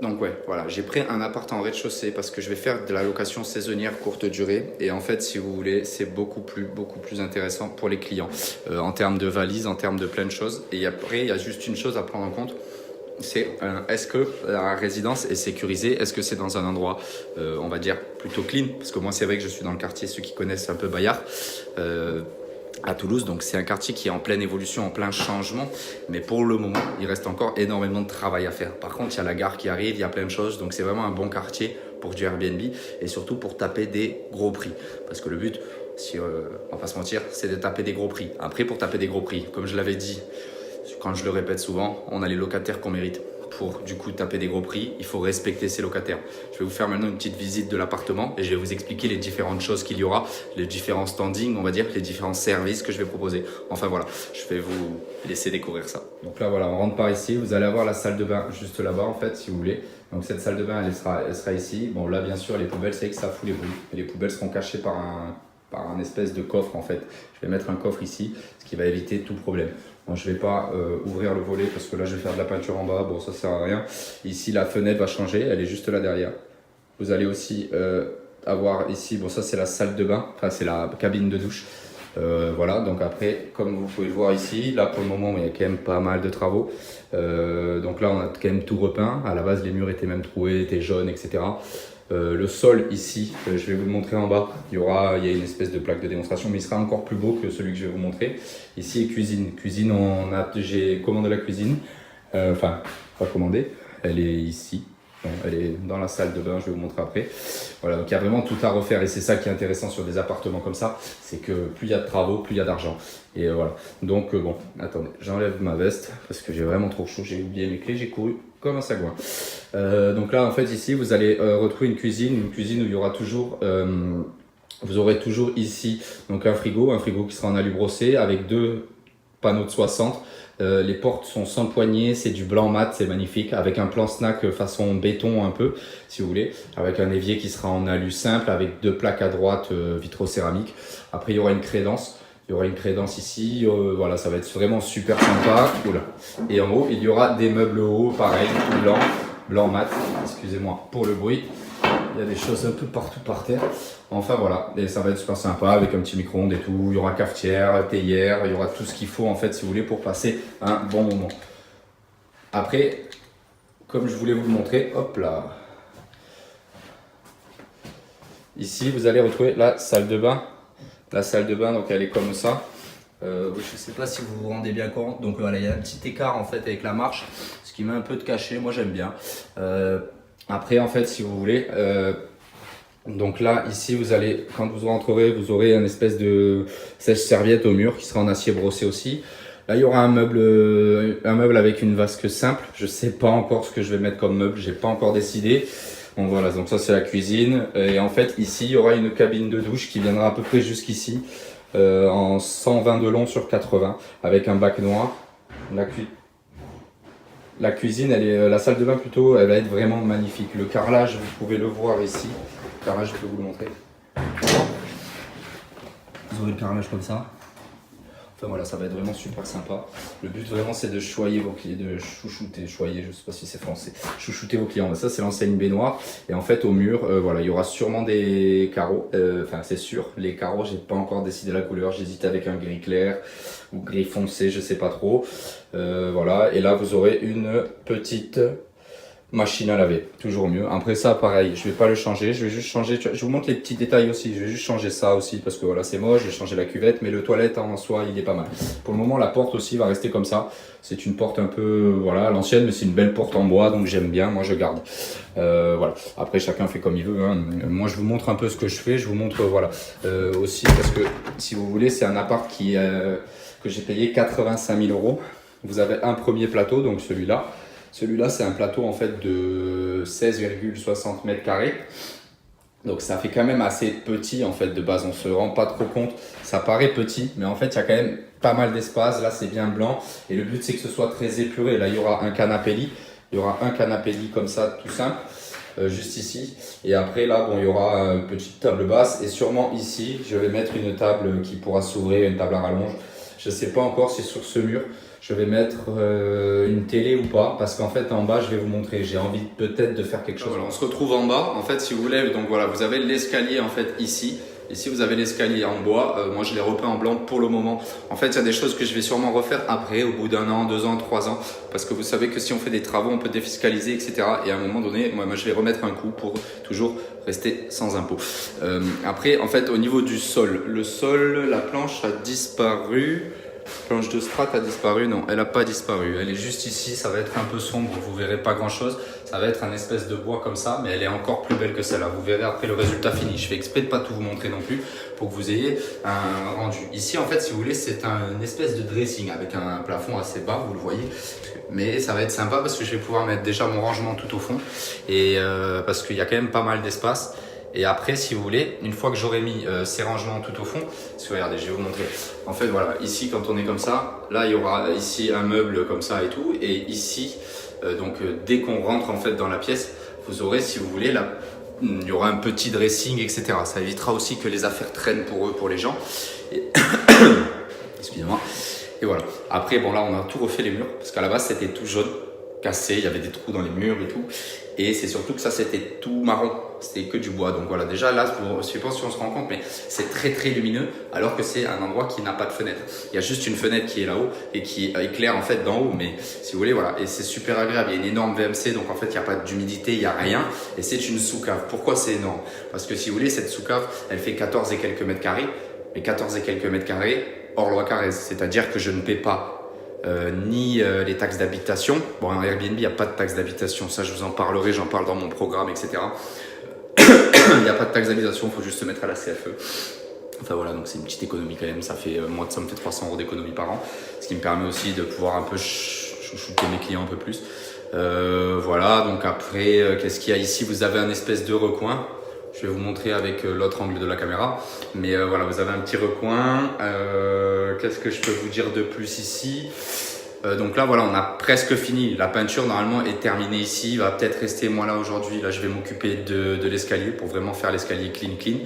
Donc ouais, voilà, j'ai pris un appart en rez-de-chaussée parce que je vais faire de la location saisonnière courte durée. Et en fait, si vous voulez, c'est beaucoup plus intéressant pour les clients en termes de valises, en termes de plein de choses. Et après, il y a juste une chose à prendre en compte, c'est est-ce que la résidence est sécurisée? Est-ce que c'est dans un endroit, on va dire, plutôt clean? Parce que moi, c'est vrai que je suis dans le quartier, ceux qui connaissent un peu Bayard, à Toulouse. Donc, c'est un quartier qui est en pleine évolution, en plein changement. Mais pour le moment, il reste encore énormément de travail à faire. Par contre, il y a la gare qui arrive, il y a plein de choses. Donc, c'est vraiment un bon quartier pour du Airbnb et surtout pour taper des gros prix. Parce que le but, si, on va pas se mentir, c'est de taper des gros prix. Après, pour taper des gros prix, comme je l'avais dit, quand je le répète souvent, on a les locataires qu'on mérite. Pour du coup taper des gros prix, il faut respecter ses locataires. Je vais vous faire maintenant une petite visite de l'appartement et je vais vous expliquer les différentes choses qu'il y aura, les différents standings, on va dire, les différents services que je vais proposer. Enfin voilà, je vais vous laisser découvrir ça. Donc là voilà, on rentre par ici, vous allez avoir la salle de bain juste là-bas en fait si vous voulez. Donc cette salle de bain elle sera ici. Bon là bien sûr les poubelles c'est que ça fout les bruits. Et les poubelles seront cachées par un espèce de coffre en fait. Je vais mettre un coffre ici, ce qui va éviter tout problème. Bon, je ne vais pas ouvrir le volet parce que là je vais faire de la peinture en bas, bon ça sert à rien. Ici la fenêtre va changer, elle est juste là derrière. Vous allez aussi avoir ici, bon ça c'est la salle de bain, enfin c'est la cabine de douche. Voilà, donc après comme vous pouvez le voir ici, là pour le moment il y a quand même pas mal de travaux. Donc là on a quand même tout repeint, à la base les murs étaient même troués, étaient jaunes, etc. Le sol ici, je vais vous le montrer en bas, il y a une espèce de plaque de démonstration, mais il sera encore plus beau que celui que je vais vous montrer. Ici est cuisine, j'ai commandé la cuisine, enfin pas commandé, elle est ici, elle est dans la salle de bain, je vais vous montrer après. Voilà, donc il y a vraiment tout à refaire et c'est ça qui est intéressant sur des appartements comme ça, c'est que plus il y a de travaux, plus il y a d'argent. Et voilà, donc bon, attendez, j'enlève ma veste parce que j'ai vraiment trop chaud, j'ai oublié mes clés, j'ai couru comme un sagouin. Donc là en fait ici vous allez retrouver une cuisine où il y aura toujours, vous aurez toujours ici donc un frigo qui sera en alu brossé avec deux panneaux de 60. Les portes sont sans poignée, c'est du blanc mat, c'est magnifique, avec un plan snack façon béton un peu, si vous voulez, avec un évier qui sera en alu simple, avec deux plaques à droite vitrocéramique. Après il y aura une crédence. Il y aura une crédence ici, voilà, ça va être vraiment super sympa. Oula. Et en haut, il y aura des meubles hauts, pareil, blanc mat, excusez-moi pour le bruit. Il y a des choses un peu partout par terre. Enfin voilà, et ça va être super sympa avec un petit micro-ondes et tout. Il y aura cafetière, théière, il y aura tout ce qu'il faut en fait si vous voulez pour passer un bon moment. Après, comme je voulais vous le montrer, hop là. Ici, vous allez retrouver la salle de bain. La salle de bain, donc elle est comme ça. Je ne sais pas si vous vous rendez bien compte. Donc voilà, il y a un petit écart en fait avec la marche, ce qui met un peu de cachet. Moi j'aime bien. Après en fait, si vous voulez, donc là ici vous allez, quand vous rentrerez, vous aurez une espèce de sèche-serviette au mur qui sera en acier brossé aussi. Là il y aura un meuble avec une vasque simple. Je ne sais pas encore ce que je vais mettre comme meuble. J'ai pas encore décidé. Bon voilà, donc ça c'est la cuisine. Et en fait ici il y aura une cabine de douche qui viendra à peu près jusqu'ici. En 120 de long sur 80 avec un bac noir. La cuisine, la salle de bain plutôt, elle va être vraiment magnifique. Le carrelage, vous pouvez le voir ici. Le carrelage, je peux vous le montrer. Vous aurez le carrelage comme ça. Enfin voilà, ça va être vraiment super sympa. Le but vraiment c'est de choyer vos clients, de chouchouter, choyer, je sais pas si c'est français, chouchouter vos clients. Ça c'est l'enseigne baignoire et en fait au mur, voilà, il y aura sûrement des carreaux. Enfin c'est sûr, les carreaux, j'ai pas encore décidé la couleur. J'hésite avec un gris clair ou gris foncé, je sais pas trop. Voilà, et là vous aurez une petite machine à laver, toujours mieux. Après ça, pareil, je vais pas le changer, je vais juste changer, je vous montre les petits détails aussi, je vais juste changer ça aussi parce que voilà, c'est moche, je vais changer la cuvette, mais le toilette en soi, il est pas mal. Pour le moment, la porte aussi va rester comme ça. C'est une porte un peu, voilà, à l'ancienne, mais c'est une belle porte en bois, donc j'aime bien, moi je garde. Voilà. Après, chacun fait comme il veut, hein. Moi, je vous montre un peu ce que je fais, je vous montre, voilà. Aussi, parce que si vous voulez, c'est un appart que j'ai payé 85 000 €. Vous avez un premier plateau, donc celui-là. Celui-là, c'est un plateau en fait de 16,60 mètres carrés. Donc ça fait quand même assez petit en fait de base, on se rend pas trop compte. Ça paraît petit, mais en fait il y a quand même pas mal d'espace. Là c'est bien blanc et le but c'est que ce soit très épuré. Là il y aura un canapé lit, comme ça tout simple, juste ici. Et après là bon il y aura une petite table basse et sûrement ici je vais mettre une table qui pourra s'ouvrir, une table à rallonge. Je sais pas encore si sur ce mur je vais mettre une télé ou pas, parce qu'en fait en bas je vais vous montrer, j'ai envie peut-être de faire quelque chose. Voilà, on se retrouve en bas, en fait si vous voulez, donc voilà, vous avez l'escalier en fait ici. Ici vous avez l'escalier en bois, moi je l'ai repeint en blanc pour le moment. En fait il y a des choses que je vais sûrement refaire après, au bout d'1 an, 2 ans, 3 ans, parce que vous savez que si on fait des travaux on peut défiscaliser, etc. Et à un moment donné, moi je vais remettre un coup pour toujours rester sans impôt. Après en fait au niveau du sol, le sol, la planche a disparu. Planche de strat a disparu? Non, elle n'a pas disparu. Elle est juste ici, ça va être un peu sombre, vous verrez pas grand chose. Ça va être un espèce de bois comme ça, mais elle est encore plus belle que celle-là. Vous verrez après le résultat fini. Je fais exprès de pas tout vous montrer non plus pour que vous ayez un rendu. Ici, en fait, si vous voulez, c'est une espèce de dressing avec un plafond assez bas, vous le voyez. Mais ça va être sympa parce que je vais pouvoir mettre déjà mon rangement tout au fond et parce qu'il y a quand même pas mal d'espace. Et après, si vous voulez, une fois que j'aurai mis ces rangements tout au fond, parce que regardez, je vais vous montrer. En fait, voilà, ici, quand on est comme ça, là, il y aura ici un meuble comme ça et tout. Et ici, dès qu'on rentre en fait dans la pièce, vous aurez, si vous voulez, là, il y aura un petit dressing, etc. Ça évitera aussi que les affaires traînent pour eux, pour les gens. Et... Excusez-moi. Et voilà. Après, bon, là, on a tout refait les murs, parce qu'à la base, c'était tout jaune, cassé, il y avait des trous dans les murs et tout. Et c'est surtout que ça, c'était tout marron. C'était que du bois. Donc voilà, déjà là, je sais pas si on se rend compte, mais c'est très très lumineux alors que c'est un endroit qui n'a pas de fenêtre. Il y a juste une fenêtre qui est là-haut et qui éclaire en fait d'en haut. Mais si vous voulez, voilà. Et c'est super agréable. Il y a une énorme VMC, donc en fait, il n'y a pas d'humidité, il n'y a rien. Et c'est une sous-cave. Pourquoi c'est énorme? Parce que si vous voulez, cette sous-cave, elle fait 14 et quelques mètres carrés. Mais 14 et quelques mètres carrés hors loi Carrez. C'est-à-dire que je ne paie pas ni les taxes d'habitation. Bon, en Airbnb, il n'y a pas de taxes d'habitation. Ça, je vous en parlerai, j'en parle dans mon programme, etc. Il n'y a pas de taxe d'habitation, il faut juste se mettre à la CFE. Enfin voilà, donc c'est une petite économie quand même. Ça me fait 300 € d'économie par an. Ce qui me permet aussi de pouvoir un peu chouchouter mes clients un peu plus. Voilà, donc après, qu'est-ce qu'il y a ici? Vous avez un espèce de recoin. Je vais vous montrer avec l'autre angle de la caméra. Mais voilà, vous avez un petit recoin. Qu'est-ce que je peux vous dire de plus ici? Donc là, voilà, on a presque fini. La peinture, normalement, est terminée ici. Il va peut-être rester, moi, là, aujourd'hui. Là, je vais m'occuper de l'escalier pour vraiment faire l'escalier clean.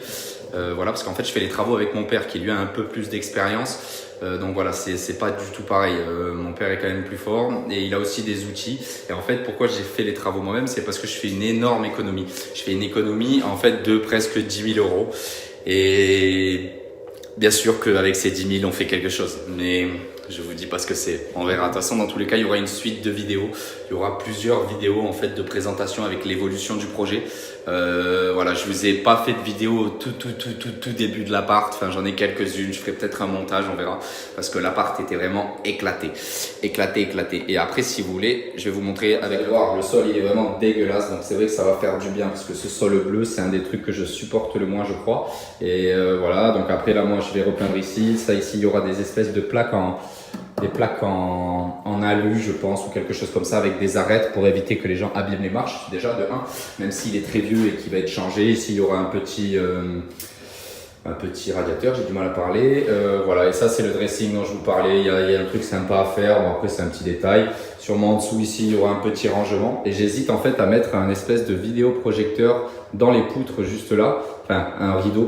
Voilà, parce qu'en fait, je fais les travaux avec mon père qui, lui, a un peu plus d'expérience. Donc voilà, c'est pas du tout pareil. Mon père est quand même plus fort et il a aussi des outils. Et en fait, pourquoi j'ai fait les travaux moi-même, c'est parce que je fais une énorme économie. Je fais une économie en fait de presque 10 000 €. Et bien sûr qu'avec ces 10 000, on fait quelque chose. Mais je vous dis pas ce que c'est. On verra. De toute façon, dans tous les cas, il y aura une suite de vidéos. Il y aura plusieurs vidéos en fait de présentation avec l'évolution du projet. Voilà, je vous ai pas fait de vidéo au tout début de l'appart. Enfin, j'en ai quelques-unes. Je ferai peut-être un montage, on verra. Parce que l'appart était vraiment éclaté. Et après, si vous voulez, je vais vous montrer avec le sol, il est vraiment dégueulasse. Donc c'est vrai que ça va faire du bien parce que ce sol bleu, c'est un des trucs que je supporte le moins, je crois. Et voilà. Donc après, là, moi, je vais repeindre ici. Ça, ici, il y aura des espèces de plaques en alu, je pense, ou quelque chose comme ça, avec des arêtes pour éviter que les gens abîment les marches, déjà de 1, même s'il est très vieux et qu'il va être changé. Ici, il y aura un petit radiateur, j'ai du mal à parler. Voilà, et ça, c'est le dressing dont je vous parlais. Il y a un truc sympa à faire. Bon, après, c'est un petit détail. Sûrement en dessous, ici, il y aura un petit rangement. Et j'hésite en fait à mettre un espèce de vidéoprojecteur dans les poutres juste là. Enfin, un rideau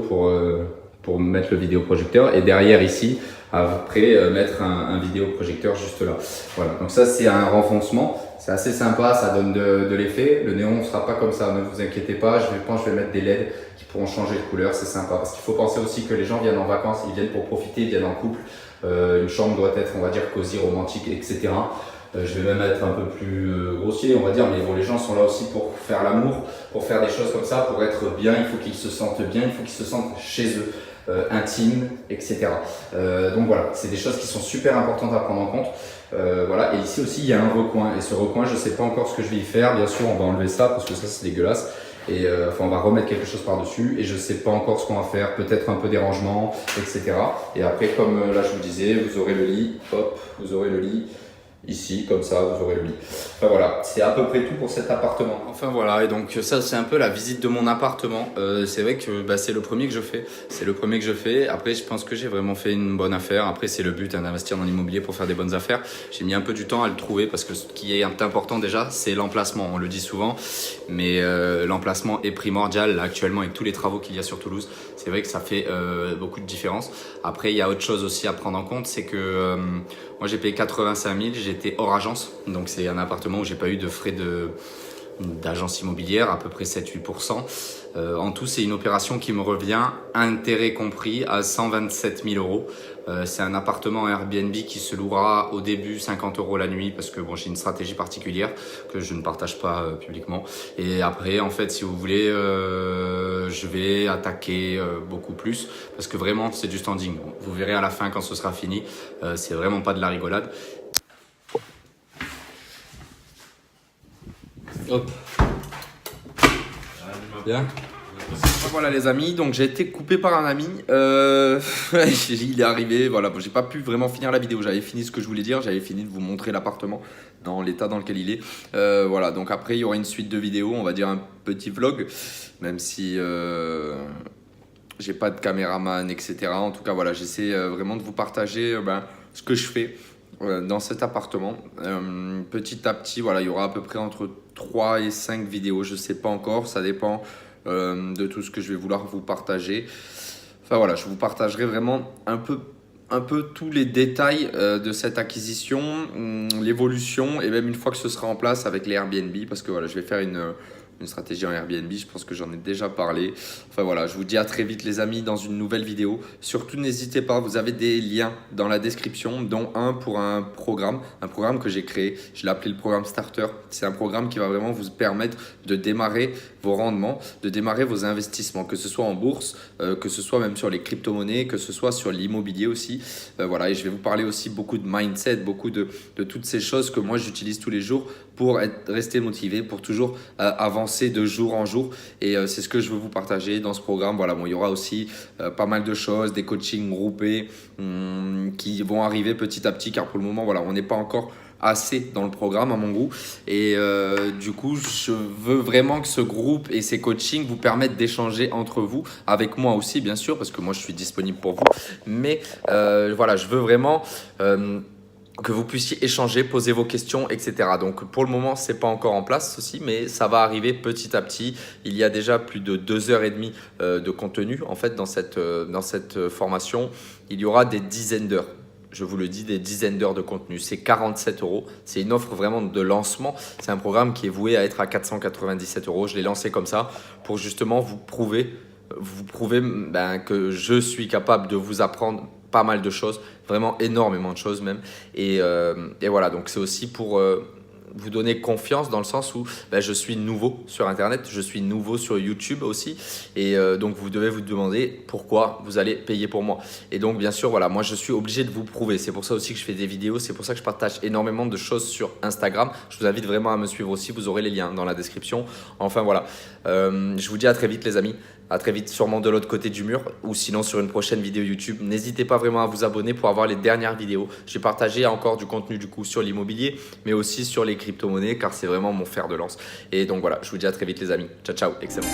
pour mettre le vidéoprojecteur. Et derrière, ici, après mettre un vidéoprojecteur juste là. Voilà, donc ça c'est un renfoncement, c'est assez sympa, ça donne de l'effet. Le néon ne sera pas comme ça, ne vous inquiétez pas, je vais mettre des LED qui pourront changer de couleur, c'est sympa. Parce qu'il faut penser aussi que les gens viennent en vacances, ils viennent pour profiter, ils viennent en couple. Une chambre doit être, on va dire, cosy, romantique, etc. Je vais même être un peu plus grossier, on va dire, mais bon, les gens sont là aussi pour faire l'amour, pour faire des choses comme ça, pour être bien, il faut qu'ils se sentent bien, il faut qu'ils se sentent chez eux. Intime, etc. Donc voilà, c'est des choses qui sont super importantes à prendre en compte. Voilà, et ici aussi il y a un recoin, et ce recoin je sais pas encore ce que je vais y faire. Bien sûr on va enlever ça parce que ça c'est dégueulasse, et enfin on va remettre quelque chose par dessus, et je sais pas encore ce qu'on va faire, peut-être un peu des rangements, etc. Et après, comme là je vous disais, vous aurez le lit, hop, vous aurez le lit ici, comme ça, vous aurez le lit. Enfin voilà, c'est à peu près tout pour cet appartement. Enfin voilà, et donc ça c'est un peu la visite de mon appartement. C'est vrai que c'est le premier que je fais. C'est le premier que je fais. Après, je pense que j'ai vraiment fait une bonne affaire. Après, c'est le but d'investir dans l'immobilier pour faire des bonnes affaires. J'ai mis un peu du temps à le trouver parce que ce qui est important déjà, c'est l'emplacement. On le dit souvent, mais l'emplacement est primordial. Là, actuellement, avec tous les travaux qu'il y a sur Toulouse, c'est vrai que ça fait beaucoup de différence. Après, il y a autre chose aussi à prendre en compte, c'est que Moi j'ai payé 85 000, j'étais hors agence, donc c'est un appartement où j'ai pas eu de frais d'agence immobilière, à peu près 7-8%. En tout, c'est une opération qui me revient, intérêt compris, à 127 000 euros. C'est un appartement Airbnb qui se louera au début 50 euros la nuit parce que bon, j'ai une stratégie particulière que je ne partage pas publiquement. Et après, en fait, si vous voulez, je vais attaquer beaucoup plus parce que vraiment, c'est du standing. Vous verrez à la fin quand ce sera fini, c'est vraiment pas de la rigolade. Hop. Bien. Voilà les amis, donc j'ai été coupé par un ami, il est arrivé, voilà, bon, j'ai pas pu vraiment finir la vidéo, j'avais fini ce que je voulais dire, j'avais fini de vous montrer l'appartement dans l'état dans lequel il est, voilà, donc après il y aura une suite de vidéos, on va dire un petit vlog, même si j'ai pas de caméraman, etc. En tout cas voilà, j'essaie vraiment de vous partager ce que je fais dans cet appartement. Petit à petit, voilà, il y aura à peu près entre 3 et 5 vidéos, je sais pas encore, ça dépend de tout ce que je vais vouloir vous partager. Enfin voilà, je vous partagerai vraiment un peu tous les détails de cette acquisition, l'évolution et même une fois que ce sera en place avec les Airbnb parce que voilà, je vais faire une stratégie en Airbnb, je pense que j'en ai déjà parlé. Enfin voilà, je vous dis à très vite les amis dans une nouvelle vidéo. Surtout n'hésitez pas, vous avez des liens dans la description, dont un pour un programme que j'ai créé. Je l'ai appelé le programme Starter. C'est un programme qui va vraiment vous permettre de démarrer vos rendements, de démarrer vos investissements, que ce soit en bourse, que ce soit même sur les crypto-monnaies, que ce soit sur l'immobilier aussi. Voilà, et je vais vous parler aussi beaucoup de mindset, beaucoup de toutes ces choses que moi j'utilise tous les jours pour rester motivé, pour toujours avancer de jour en jour. Et c'est ce que je veux vous partager dans ce programme. Voilà, bon, il y aura aussi pas mal de choses, des coachings groupés qui vont arriver petit à petit, car pour le moment, voilà, on n'est pas encore assez dans le programme à mon goût. Et du coup, je veux vraiment que ce groupe et ces coachings vous permettent d'échanger entre vous, avec moi aussi, bien sûr, parce que moi, je suis disponible pour vous. Mais voilà, je veux vraiment que vous puissiez échanger, poser vos questions, etc. Donc pour le moment, ce n'est pas encore en place ceci, mais ça va arriver petit à petit. Il y a déjà plus de 2h30 de contenu en fait dans cette formation. Il y aura des dizaines d'heures. Je vous le dis, des dizaines d'heures de contenu. C'est 47 euros. C'est une offre vraiment de lancement. C'est un programme qui est voué à être à 497 euros. Je l'ai lancé comme ça pour justement vous prouver que je suis capable de vous apprendre pas mal de choses, vraiment énormément de choses même. Et voilà, donc c'est aussi pour vous donner confiance dans le sens où je suis nouveau sur Internet, je suis nouveau sur YouTube aussi. Et donc, vous devez vous demander pourquoi vous allez payer pour moi. Et donc, bien sûr, voilà, moi, je suis obligé de vous prouver. C'est pour ça aussi que je fais des vidéos. C'est pour ça que je partage énormément de choses sur Instagram. Je vous invite vraiment à me suivre aussi. Vous aurez les liens dans la description. Enfin, voilà. Je vous dis à très vite, les amis. À très vite, sûrement de l'autre côté du mur ou sinon sur une prochaine vidéo YouTube. N'hésitez pas vraiment à vous abonner pour avoir les dernières vidéos. J'ai partagé encore du contenu du coup sur l'immobilier, mais aussi sur les crypto-monnaies car c'est vraiment mon fer de lance. Et donc voilà, je vous dis à très vite les amis. Ciao, ciao, excellent.